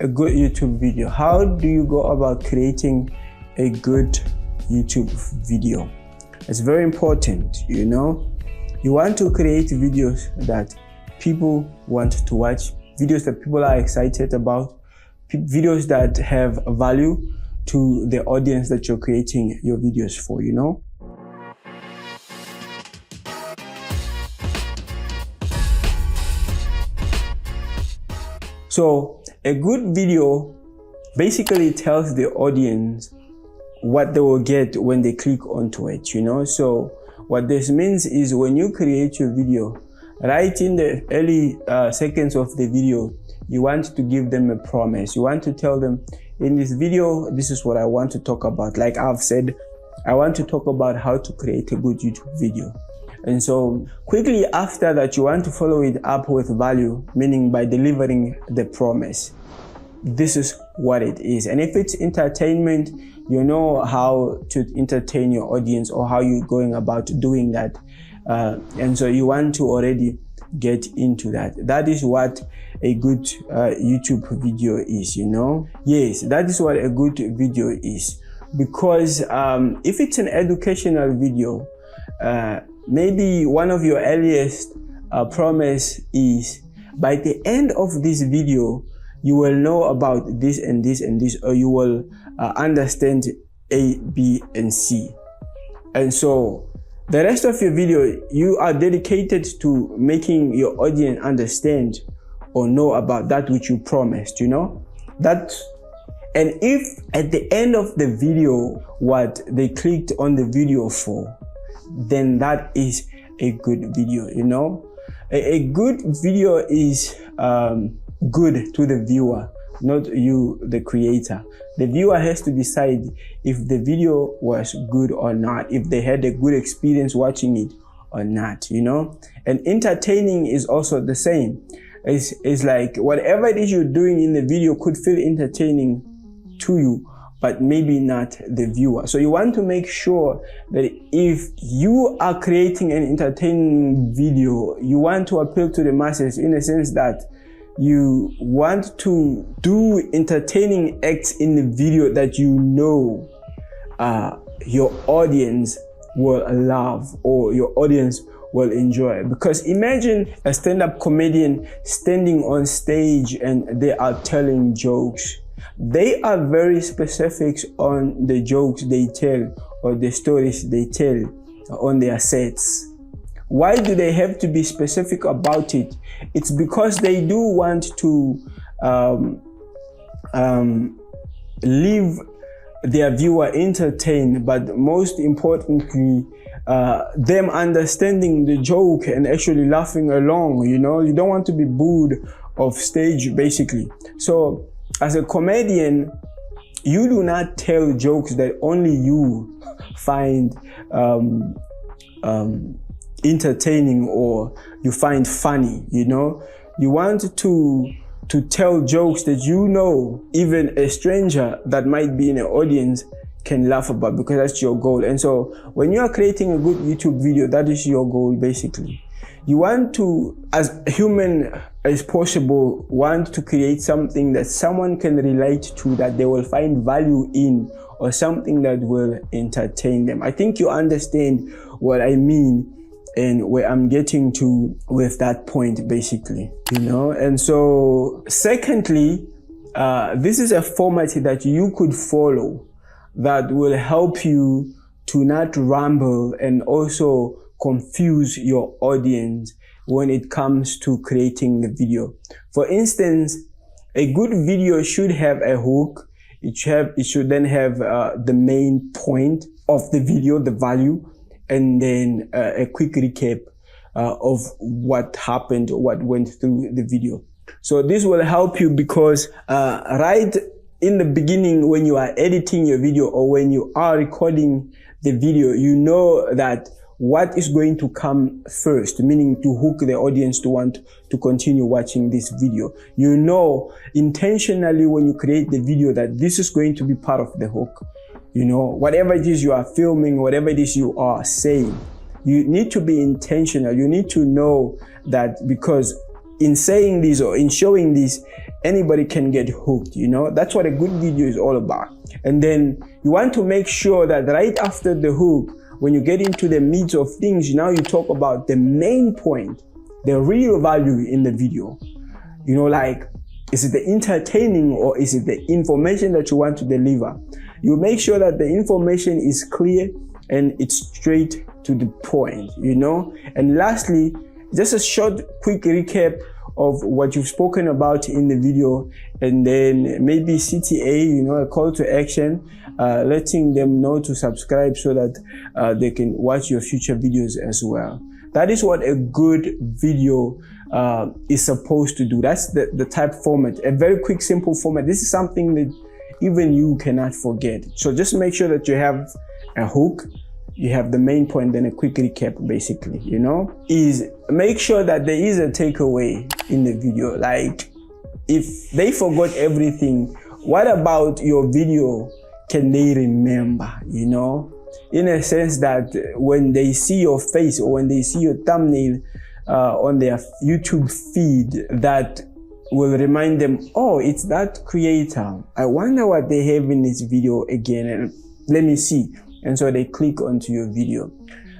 a good YouTube video? How do you go about creating a good YouTube video? It's very important, you know. You want to create videos that people want to watch, videos that people are excited about, videos that have value to the audience that you're creating your videos for, you know. So a good video basically tells the audience what they will get when they click onto it, you know. So what this means is when you create your video, right in the early seconds of the video, you want to give them a promise. You want to tell them, in this video, this is what I want to talk about. Like I've said, I want to talk about how to create a good YouTube video. And so quickly after that, you want to follow it up with value, meaning by delivering the promise. This is what it is. And if it's entertainment, you know how to entertain your audience or how you're going about doing that. And so you want to already get into that. That is what a good YouTube video is, you know. Yes, that is what a good video is. Because if it's an educational video, maybe one of your earliest promise is by the end of this video, you will know about this and this and this, or you will understand A, B, and C. And so the rest of your video, you are dedicated to making your audience understand or know about that which you promised, you know. And if at the end of the video, what they clicked on the video for, then that is a good video, you know. A good video is good to the viewer, not you, the creator. The viewer has to decide if the video was good or not, if they had a good experience watching it or not, you know. And entertaining is also the same. It's like whatever it is you're doing in the video could feel entertaining to you, but maybe not the viewer. So you want to make sure that if you are creating an entertaining video, you want to appeal to the masses in a sense that you want to do entertaining acts in the video that you know your audience will love or your audience will enjoy. Because imagine a stand-up comedian standing on stage and they are telling jokes. They are very specific on the jokes they tell or the stories they tell on their sets. Why do they have to be specific about it? It's because they do want to leave their viewer entertained, but most importantly, them understanding the joke and actually laughing along, you know. You don't want to be booed off stage, basically. So as a comedian, you do not tell jokes that only you find entertaining or you find funny, you know. You want to tell jokes that you know even a stranger that might be in an audience can laugh about, because that's your goal. And so when you are creating a good YouTube video, that is your goal basically. You want to, as human as possible, want to create something that someone can relate to, that they will find value in, or something that will entertain them. I think you understand what I mean and where I'm getting to with that point basically, you know. And so secondly, this is a format that you could follow that will help you to not ramble and also confuse your audience when it comes to creating the video. For instance, a good video should have a hook. It should then have the main point of the video, the value, and then a quick recap of what happened, what went through the video. So this will help you because right in the beginning, when you are editing your video or when you are recording the video, you know that what is going to come first, meaning to hook the audience to want to continue watching this video. You know intentionally when you create the video that this is going to be part of the hook. You know, whatever it is you are filming, whatever it is you are saying, you need to be intentional. You need to know that, because in saying this or in showing this, anybody can get hooked, you know. That's what a good video is all about. And then you want to make sure that right after the hook, when you get into the meat of things, now you talk about the main point, the real value in the video. You know, like, is it the entertaining or is it the information that you want to deliver? You make sure that the information is clear and it's straight to the point, you know. And lastly, just a short, quick recap of what you've spoken about in the video, and then maybe CTA, you know, a call to action, letting them know to subscribe so that they can watch your future videos as well. That is what a good video is supposed to do. That's the type format, a very quick, simple format. This is something that even you cannot forget. So just make sure that you have a hook, you have the main point, then a quick recap, basically, you know, is make sure that there is a takeaway in the video. Like, if they forgot everything, what about your video can they remember, you know, in a sense that when they see your face or when they see your thumbnail on their YouTube feed, that will remind them, oh, it's that creator. I wonder what they have in this video again, and let me see. And so they click onto your video.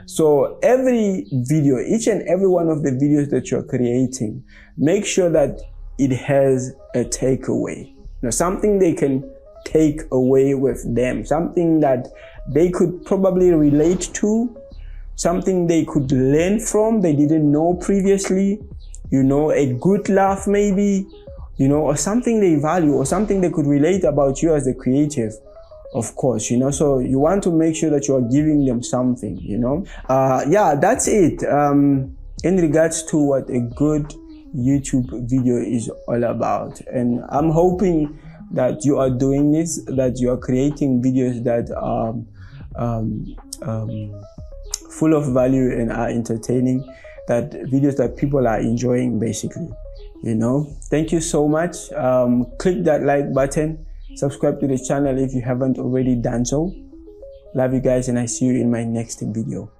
So every video, each and every one of the videos that you're creating, make sure that it has a takeaway. You know, something they can take away with them, something that they could probably relate to, something they could learn from they didn't know previously, you know, a good laugh maybe, you know, or something they value or something they could relate about you as the creative, of course, you know. So you want to make sure that you are giving them something, you know. Yeah, that's it in regards to what a good YouTube video is all about. And I'm hoping that you are doing this, that you are creating videos that are full of value and are entertaining, that videos that people are enjoying, basically, you know. Thank you so much. Click that like button, subscribe to the channel if you haven't already done so. Love you guys, and I see you in my next video.